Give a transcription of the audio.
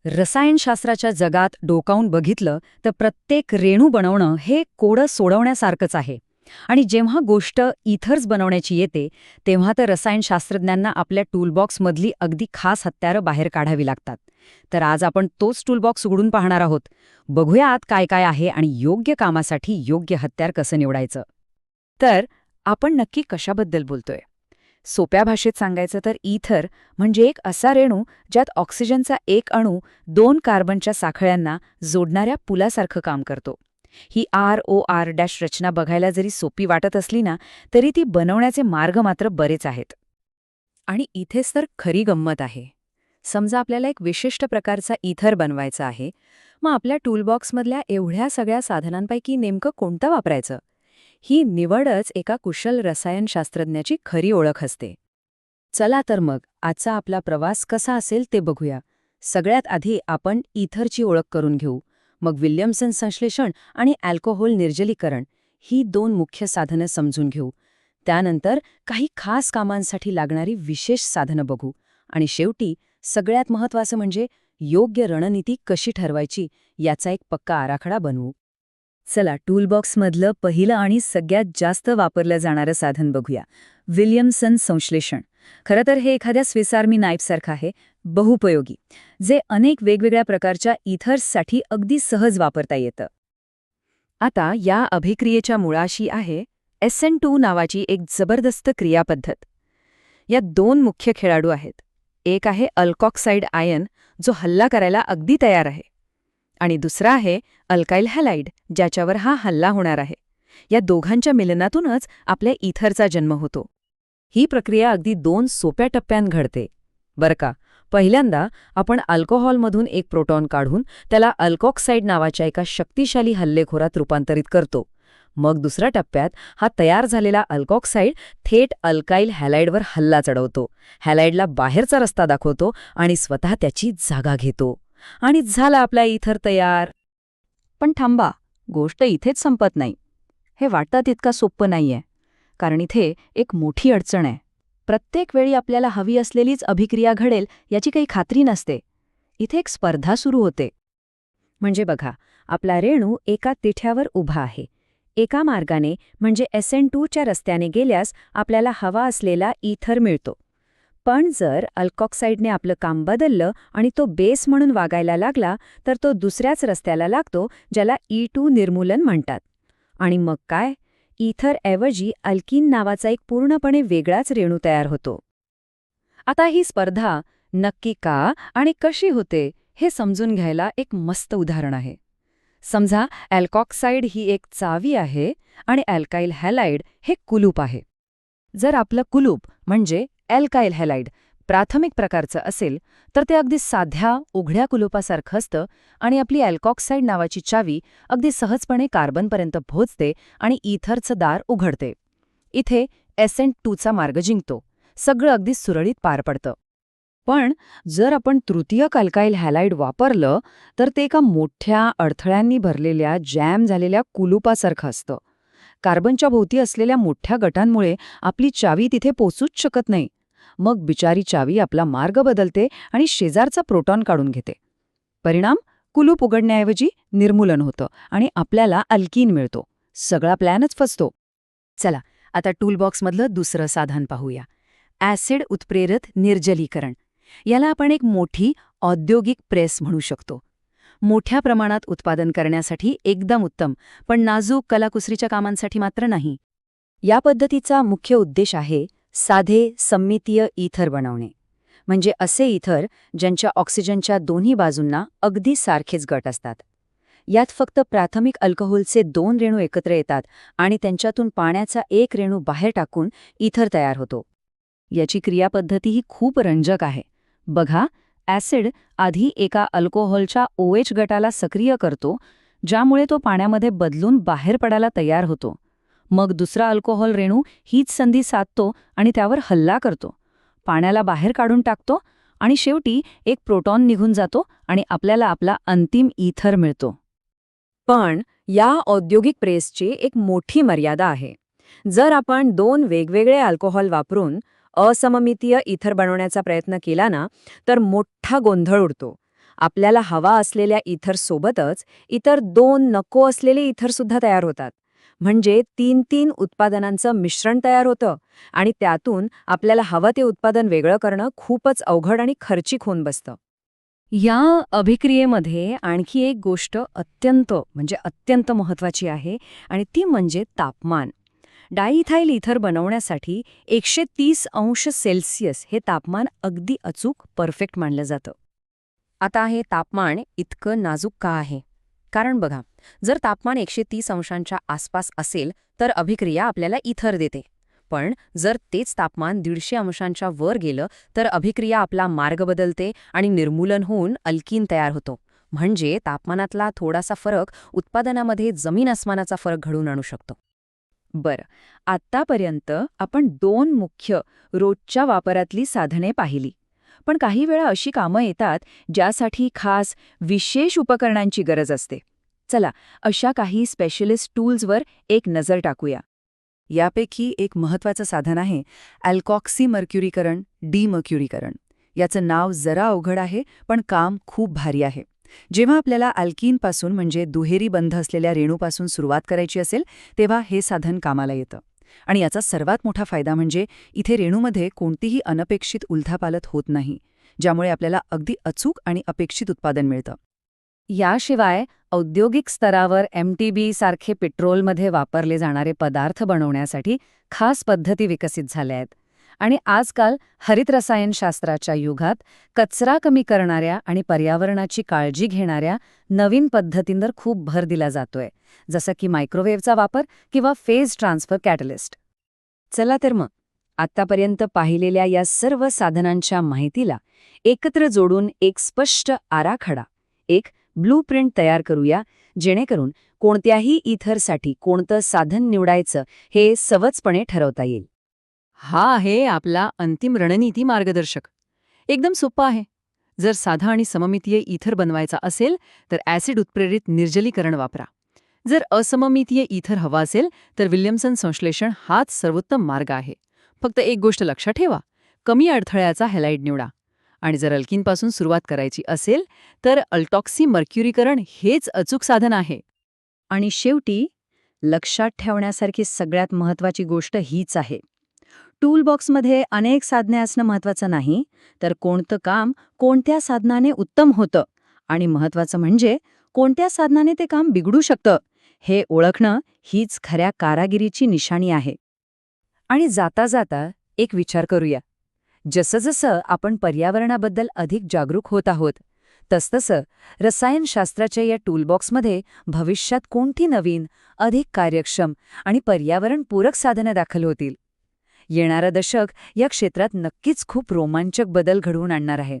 रसायनशास्त्राच्या जगात डोकावून बघितलं तर प्रत्येक रेणू बनवणं हे कोडं सोडवण्यासारखंच आहे. आणि जेव्हा गोष्ट इथर्स बनवण्याची येते तेव्हा तर रसायनशास्त्रज्ञांना आपल्या टूलबॉक्समधली अगदी खास हत्यारं बाहेर काढावी लागतात. तर आज आपण तोच टूलबॉक्स उघडून पाहणार आहोत. बघूया आत काय काय आहे आणि योग्य कामासाठी योग्य हत्यार कसं निवडायचं. तर आपण नक्की कशाबद्दल बोलतोय? सोप्या भाषेत सांगायचं तर इथर म्हणजे एक असा रेणू ज्यात ऑक्सिजनचा एक अणू दोन कार्बनच्या साखळ्यांना जोडणाऱ्या पुलासारखं काम करतो. ही ROR- रचना बघायला जरी सोपी वाटत असली ना, तरी ती बनवण्याचे मार्ग मात्र बरेच आहेत. आणि इथेच तर खरी गंमत आहे. समजा आपल्याला एक विशिष्ट प्रकारचा इथर बनवायचा आहे, मग आपल्या टूलबॉक्समधल्या एवढ्या सगळ्या साधनांपैकी नेमकं कोणतं वापरायचं? ही निवडच एका कुशल रसायनशास्त्रज्ञाची खरी ओळख असते. चला तर मग आजचा आपला प्रवास कसा असेल ते बघूया. सगळ्यात आधी आपण इथरची ओळख करून घेऊ. मग विल्यमसन संश्लेषण आणि अल्कोहोल निर्जलीकरण ही दोन मुख्य साधनं समजून घेऊ. त्यानंतर काही खास कामांसाठी लागणारी विशेष साधनं बघू. आणि शेवटी सगळ्यात महत्त्वाचं म्हणजे योग्य रणनीती कशी ठरवायची याचा एक पक्का आराखडा बनवू. चला टूलबॉक्समधलं पहिलं आणि सगळ्यात जास्त वापरलं जाणारं साधन बघूया. विल्यमसन संश्लेषण. खरं तर हे एखाद्या स्विस आर्मी नाईफसारखं आहे, बहुपयोगी, जे अनेक वेगवेगळ्या प्रकारच्या इथर्ससाठी अगदी सहज वापरता येतं. आता या अभिक्रियेच्या मुळाशी आहे SN2 नावाची एक जबरदस्त क्रियापद्धत. यात दोन मुख्य खेळाडू आहेत. एक आहे अल्कॉक्साइड आयन, जो हल्ला करायला अगदी तयार आहे, आणि दुसरा आहे अल्काइल हॅलाइड, ज्याच्यावर हा हल्ला होणार आहे. या दोघांच्या मिलनातूनच आपल्या इथरचा जन्म होतो. ही प्रक्रिया अगदी दोन सोप्या टप्प्यांत घडते बरं का. पहिल्यांदा आपण अल्कोहॉलमधून एक प्रोटॉन काढून त्याला अल्कॉक्साइड नावाच्या एका शक्तिशाली हल्लेखोरात रूपांतरित करतो. मग दुसऱ्या टप्प्यात हा तयार झालेला अल्कॉक्साइड थेट अल्काइल हॅलाइडवर हल्ला चढवतो, हॅलाइडला बाहेरचा रस्ता दाखवतो आणि स्वतः त्याची जागा घेतो. आणि झाला आपला इथर तयार. पण थांबा, गोष्ट इथेच संपत नाही. हे वाटतं तितका सोपं नाहीये, कारण इथे एक मोठी अडचण आहे. प्रत्येक वेळी आपल्याला हवी असलेलीच अभिक्रिया घडेल याची काही खात्री नसते. इथे एक स्पर्धा सुरू होते. म्हणजे बघा, आपला रेणू एका तिठ्यावर उभा आहे. एका मार्गाने म्हणजे SN2च्या रस्त्याने गेल्यास आपल्याला हवा असलेला इथर मिळतो. पण जर अल्कॉक्साइडने आपलं काम बदललं आणि तो बेस म्हणून वागायला लागला तर तो दुसऱ्याच रस्त्याला लागतो, ज्याला E2 निर्मूलन म्हणतात. आणि मग काय? इथरऐवजी अल्कीन नावाचा एक पूर्णपणे वेगळाच रेणू तयार होतो. आता ही स्पर्धा नक्की का आणि कशी होते हे समजून घ्यायला एक मस्त उदाहरण आहे. समजा अल्कॉक्साइड ही एक चावी आहे आणि अल्काइल हॅलाइड हे कुलूप आहे. जर आपलं कुलूप म्हणजे अल्काइल हॅलाइड प्राथमिक प्रकारचं असेल तर ते अगदी साध्या उघड्या कुलूपासारखं असतं आणि आपली अल्कॉक्साइड नावाची चावी अगदी सहजपणे कार्बनपर्यंत पोहोचते आणि इथरचं दार उघडते. इथे SN2चा मार्ग जिंकतो. सगळं अगदी सुरळीत पार पडतं. पण जर आपण तृतीयक अल्काइल हॅलाइड वापरलं तर ते एका मोठ्या अडथळ्यांनी भरलेल्या जॅम झालेल्या कुलूपासारखं असतं. कार्बनच्या भोवती असलेल्या मोठ्या गटांमुळे आपली चावी तिथे पोचूच शकत नाही. मग बिचारी चावी आपला मार्ग बदलते आणि शेजारचा प्रोटॉन काढून घेते. परिणाम, कुलूप उघडण्याऐवजी निर्मूलन होतं आणि आपल्याला अल्कीन मिळतो. सगळा प्लॅनच फसतो. चला आता टूलबॉक्समधलं दुसरं साधन पाहूया. ॲसिड उत्प्रेरक निर्जलीकरण. याला आपण एक मोठी औद्योगिक प्रेस म्हणू शकतो. मोठ्या प्रमाणात उत्पादन करण्यासाठी एकदम उत्तम, पण नाजूक कलाकुसरीच्या कामांसाठी मात्र नाही. या पद्धतीचा मुख्य उद्देश आहे साधे सममितीय इथर बनवणे. म्हणजे असे इथर ज्यांच्या ऑक्सिजनच्या दोन्ही बाजूंना अगदी सारखेच गट असतात. यात फक्त प्राथमिक अल्कोहोलचे दोन रेणू एकत्र येतात आणि त्यांच्यातून पाण्याचा एक रेणू बाहेर टाकून इथर तयार होतो. याची क्रियापद्धतीही खूप रंजक आहे. बघा, ॲसिड आधी एका अल्कोहोलच्या OH गटाला सक्रिय करतो, ज्यामुळे तो पाण्यामध्ये बदलून बाहेर पडायला तयार होतो. मग दुसरा अल्कोहोल रेणू हीच संधी साधतो आणि त्यावर हल्ला करतो, पाण्याला बाहेर काढून टाकतो आणि शेवटी एक प्रोटॉन निघून जातो आणि आपल्याला आपला अंतिम इथर मिळतो. पण या औद्योगिक प्रेसची एक मोठी मर्यादा आहे. जर आपण दोन वेगवेगळे अल्कोहोल वापरून असममितीय इथर बनवण्याचा प्रयत्न केला ना, तर मोठा गोंधळ उडतो. आपल्याला हवा असलेल्या इथरसोबतच इतर 2 नको असलेले इथरसुद्धा तयार होतात. म्हणजे 3 उत्पादनांचं मिश्रण तयार होतं आणि त्यातून आपल्याला हवं ते उत्पादन वेगळं करणं खूपच अवघड आणि खर्चिक होऊन बसतं. या अभिक्रियेमध्ये आणखी एक गोष्ट अत्यंत महत्वाची आहे आणि ती म्हणजे तापमान. डायइथाइल इथर बनवण्यासाठी 130 अंश सेल्सिअस हे तापमान अगदी अचूक परफेक्ट मानलं जातं. आता हे तापमान इतकं नाजूक का आहे? कारण बघा, जर तापमान 130 अंशांच्या आसपास असेल तर अभिक्रिया आपल्याला इथर देते. पण जर तेच तापमान 150 अंशांच्या वर गेलं तर अभिक्रिया आपला मार्ग बदलते आणि निर्मूलन होऊन अल्कीन तयार होतो. म्हणजे तापमानातला थोडासा फरक उत्पादनामध्ये जमीन आसमानाचा फरक घडवून आणू शकतो. बरं, आत्तापर्यंत आपण 2 मुख्य रोजच्या वापरातली साधने पाहिली. पण काही वेळा अशी कामं येतात ज्यासाठी खास विशेष उपकरणांची गरज असते. चला, अशा काही स्पेशलिस्ट टूल्सवर एक नजर टाकूया. यापैकी एक महत्त्वाचं साधन आहे अल्कॉक्सीमर्क्युरीकरण, डिमर्क्युरीकरण. याचं नाव जरा अवघड आहे, पण काम खूप भारी आहे. जेव्हा आपल्याला अल्कीनपासून म्हणजे दुहेरी बंध असलेल्या रेणूपासून सुरुवात करायची असेल, तेव्हा हे साधन कामाला येतं. आणि याचा सर्वात मोठा फायदा म्हणजे इथे रेणूमध्ये कोणतीही अनपेक्षित उलथापालथ होत नाही, ज्यामुळे आपल्याला अगदी अचूक आणि अपेक्षित उत्पादन मिळतं. याशिवाय औद्योगिक स्तरावर MTB सारखे पेट्रोलमध्ये वापरले जाणारे पदार्थ बनवण्यासाठी खास पद्धती विकसित झाल्या आहेत. आणि आजकाल हरित रसायनशास्त्राच्या युगात कचरा कमी करणाऱ्या आणि पर्यावरणाची काळजी घेणाऱ्या नवीन पद्धतींवर खूप भर दिला जातोय, जसं की मायक्रोवेव्हचा वापर किंवा फेज ट्रान्सफर कॅटलिस्ट. चला तर मग, आत्तापर्यंत पाहिलेल्या या सर्व साधनांच्या माहितीला एकत्र जोडून एक स्पष्ट आराखडा, एक ब्लूप्रिंट तयार करूया, जेणेकरून कोणत्याही इथरसाठी कोणतं साधन निवडायचं हे सहजपणे ठरवता येईल. हा आहे आपला अंतिम रणनीती मार्गदर्शक. एकदम सोपा आहे. जर साधा आणि सममितीय इथर बनवायचा असेल तर ॲसिड उत्प्रेरित निर्जलीकरण वापरा. जर असममितीय इथर हवा असेल तर विल्यमसन संश्लेषण हाच सर्वोत्तम मार्ग आहे. फक्त एक गोष्ट लक्षात ठेवा, कमी अडथळ्याचा हॅलाइड निवडा. आणि जर अल्कीनपासून सुरुवात करायची असेल तर अल्टॉक्सीमर्क्युरीकरण हेच अचूक साधन आहे. आणि शेवटी लक्षात ठेवण्यासारखी सगळ्यात महत्त्वाची गोष्ट हीच आहे. टूलबॉक्समध्ये अनेक साधने असणं महत्त्वाचं नाही, तर कोणतं काम कोणत्या साधनाने उत्तम होतं आणि महत्त्वाचं म्हणजे कोणत्या साधनाने ते काम बिघडू शकतं हे ओळखणं हीच खऱ्या कारागिरीची निशाणी आहे. आणि जाता जाता एक विचार करूया. जसं आपण पर्यावरणाबद्दल अधिक जागरूक होत आहोत, तसतसं रसायनशास्त्राच्या या टूलबॉक्समध्ये भविष्यात कोणती नवीन, अधिक कार्यक्षम आणि पर्यावरणपूरक साधनं दाखल होतील. येणारं दशक या क्षेत्रात नक्कीच खूप रोमांचक बदल घडवून आणणार आहे.